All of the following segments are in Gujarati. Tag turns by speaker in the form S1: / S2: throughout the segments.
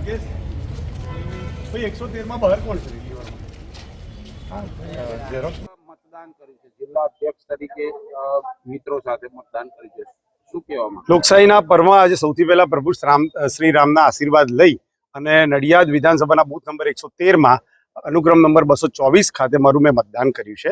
S1: રાકેશ ભાઈ 113 માં બહાર કોણ છે ઝેરોક્સ
S2: મતદાન કર્યું છે જિલ્લા અધ્યક્ષ તરીકે મિત્રો સાથે મતદાન કર્યું છે શું કહેવામાં
S3: લોકશાહીના પર્વમાં આજે સૌથી પહેલા પ્રભુ શ્રી રામના આશીર્વાદ લઈ અને નડિયાદ વિધાનસભાના બૂથ નંબર 113માં અનુક્રમ નંબર 224 ખાતે મારું મેં મતદાન કર્યું છે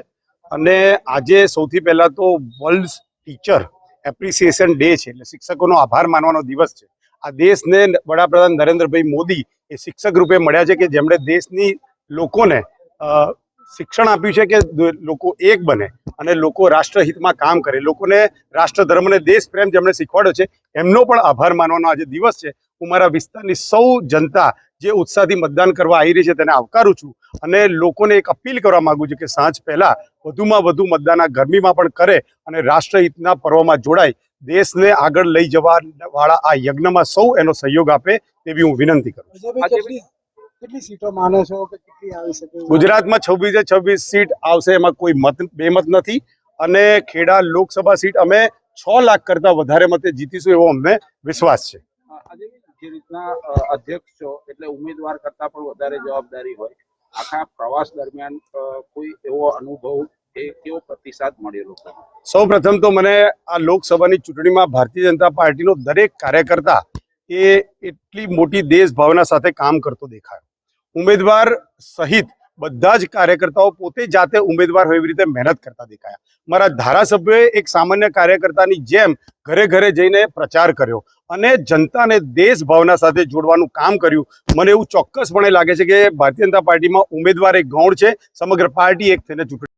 S3: અને આજે સૌથી પહેલા તો વર્લ્ડ ટીચર એપ્રિસિએશન ડે છે, એટલે શિક્ષકોનો આભાર માનવાનો દિવસ છે. આ દેશને વડાપ્રધાન નરેન્દ્રભાઈ મોદી એ શિક્ષક રૂપે મળ્યા છે કે જેમણે દેશની લોકોને શિક્ષણ આપ્યું છે કે લોકો એક બને અને લોકો રાષ્ટ્રહિતમાં કામ કરે, લોકોને રાષ્ટ્ર ધર્મ અને દેશ પ્રેમ જેમણે શીખવાડ્યો છે એમનો પણ આભાર માનવાનો આજે દિવસ છે. હું મારા વિસ્તારની સૌ જનતા જે ઉત્સાહથી મતદાન કરવા આવી રહી છે તેને આવકારું છું અને લોકોને એક અપીલ કરવા માંગુ છું કે સાંજ પહેલા વધુમાં વધુ મતદાન આ ગરમીમાં પણ કરે અને રાષ્ટ્રહિતના પર્વમાં જોડાય, દેશને આગળ લઈ જવા વાળા આ યજ્ઞમાં સૌ એનો સહયોગ આપે તેવી હું વિનંતી કરું છું.
S4: કેટલી સીટો માનો છો કે કેટલી આવી શકે?
S3: ગુજરાતમાં 26 સીટ આવશે, એમાં કોઈ બેમત નથી અને ખેડા લોકસભા સીટ અમે 6 લાખ કરતા વધારે મતે જીતીશું એવો અમને વિશ્વાસ છે.
S2: આજે જે રીતના અધ્યક્ષ છો એટલે ઉમેદવાર કરતા પણ વધારે જવાબદારી હોય, આખા પ્રવાસ દરમિયાન કોઈ એવો અનુભવ કે કેવો પ્રતિસાદ મળેલો?
S3: સૌ પ્રથમ તો મને આ લોકસભાની ચૂંટણીમાં ભારતીય જનતા પાર્ટીનો દરેક કાર્યકર્તા એ એટલી મોટી દેશભાવના સાથે કામ કરતો દેખાયો. ઉમેદવાર સહિત બધા જ કાર્યકર્તાઓ પોતે જાતે ઉમેદવાર હોય એવી રીતે મહેનત કરતા દેખાયા. મારા ધારાસભ્યોએ એક સામાન્ય કાર્યકર્તાની જેમ ઘરે ઘરે જઈને પ્રચાર કર્યો અને જનતાને દેશ ભાવના સાથે જોડવાનું કામ કર્યું. મને એવું ચોક્કસપણે લાગે છે કે ભારતીય જનતા પાર્ટીમાં ઉમેદવાર એક ગૌણ છે, સમગ્ર પાર્ટી એક થઈને ચૂંટણી